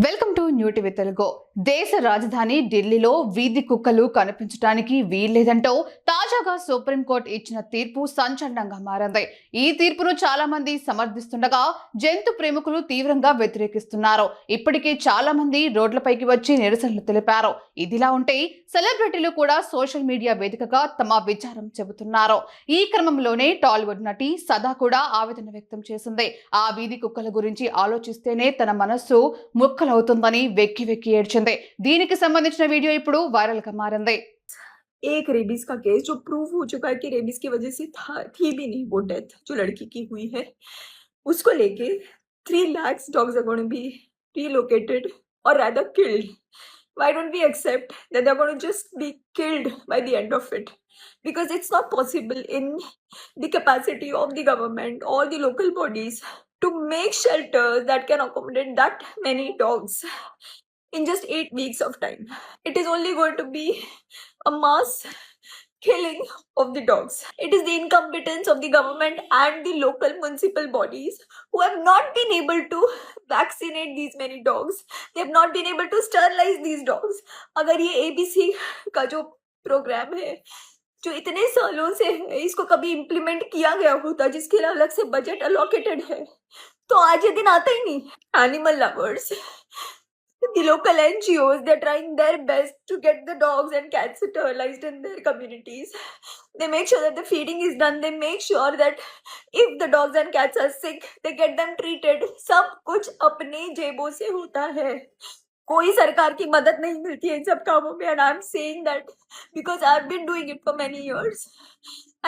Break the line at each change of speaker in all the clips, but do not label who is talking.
Welcome to new TV Telugu. దేశ రాజధాని ఢిల్లీలో వీధి కుక్కలు కనిపించడానికి వీల్లేదంటూ తాజాగా సుప్రీంకోర్టు ఇచ్చిన తీర్పు సంచలనంగా మారింది. ఈ తీర్పును చాలా మంది సమర్థిస్తుండగా జంతు ప్రేమికులు తీవ్రంగా వ్యతిరేకిస్తున్నారు. ఇప్పటికే చాలా మంది రోడ్లపైకి వచ్చి నిరసనలు తెలిపారు. ఇదిలా ఉంటే సెలబ్రిటీలు కూడా సోషల్ మీడియా వేదికగా తమ విచారం చెబుతున్నారు. ఈ క్రమంలోనే టాలీవుడ్ నటి సదా కూడా ఆవేదన వ్యక్తం చేసింది. ఆ వీధి కుక్కల గురించి ఆలోచిస్తేనే తన మనస్సు ముక్కలవుతుందని వెక్కి వెక్కి ఏడ్చింది. దీనికి సంబంధించిన వీడియో ఇప్పుడు వైరల్ గా మారింది.
एक रेबीज का केस जो प्रूव हो चुका है कि रेबीज की वजह से थी भी नहीं वो डेथ जो लड़की की हुई है, उसको लेके 3 lakhs dogs are going to be relocated or rather killed. Why don't we accept that they're going to just be killed by the end of it? Because it's not possible in the capacity of the government or the local bodies to make shelters that can accommodate that many dogs in just 8 weeks of time. It is only going to be a mass killing of the dogs. It is the incompetence of the government and the local municipal bodies who have not been able to vaccinate these many dogs. They have not been able to sterilize these dogs. अगर ये ABC का जो programme है जो इतने सालों से है, इसको कभी इम्प्लीमेंट किया गया होता जिसके लिए अलग से बजट अलोकेटेड है, तो आज ये दिन आता ही नहीं. Animal lovers, the local NGOs, they're trying their best to get the dogs and cats sterilized in their communities. They make sure that the feeding is done. They make sure that if the dogs and cats are sick, they get them treated. सब कुछ अपने जेबों से होता है. कोई सरकार की मदद नहीं मिलती है इन सब कामों में. And I'm saying that because I've been doing it for many years.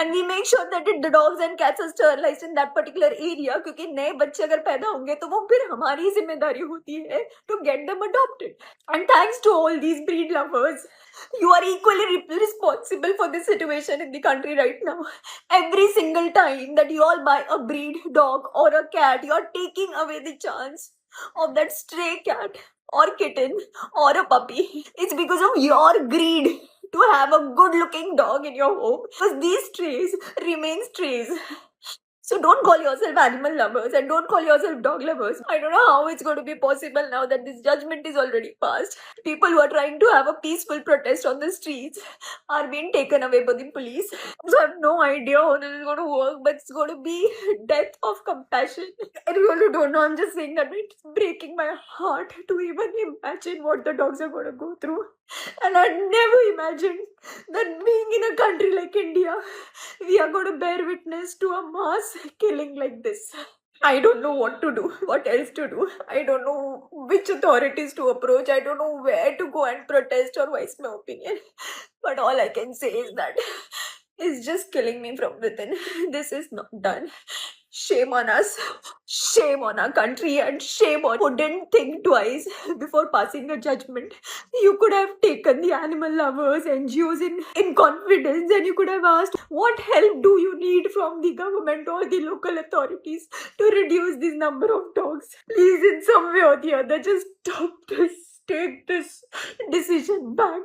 And we make sure that the dogs and cats are sterilized in that particular area, क्योंकि नए बच्चे अगर पैदा होंगे तो वो फिर हमारी जिम्मेदारी होती है to get them adopted. And thanks to all these breed lovers, you are equally responsible for this situation in the country right now. Every single time that you all buy a breed dog or a cat, you are taking away the chance of that stray cat or kitten or a puppy. It's because of your greed to have a good looking dog in your home, because these strays remain strays. So don't call yourself animal lovers and don't call yourself dog lovers. I don't know how it's going to be possible now that this judgment is already passed. People who are trying to have a peaceful protest on the streets are being taken away by the police. So I have no idea how this is going to work, but it's going to be death of compassion. I really don't know. I'm just saying that it's breaking my heart to even imagine what the dogs are going to go through. And I never imagined that being in a country like India, we are going to bear witness to a mass killing like this. I don't know what to do, what else to do. I don't know which authorities to approach. I don't know where to go and protest or voice my opinion. But all I can say is that it's just killing me from within. This is not done. Shame on us, shame on our country, and shame on who didn't think twice before passing a judgment. You could have taken the animal lovers, NGOs in confidence, and you could have asked, what help do you need from the government or the local authorities to reduce this number of dogs? Please, in some way or the other, just stop this. Take this decision back.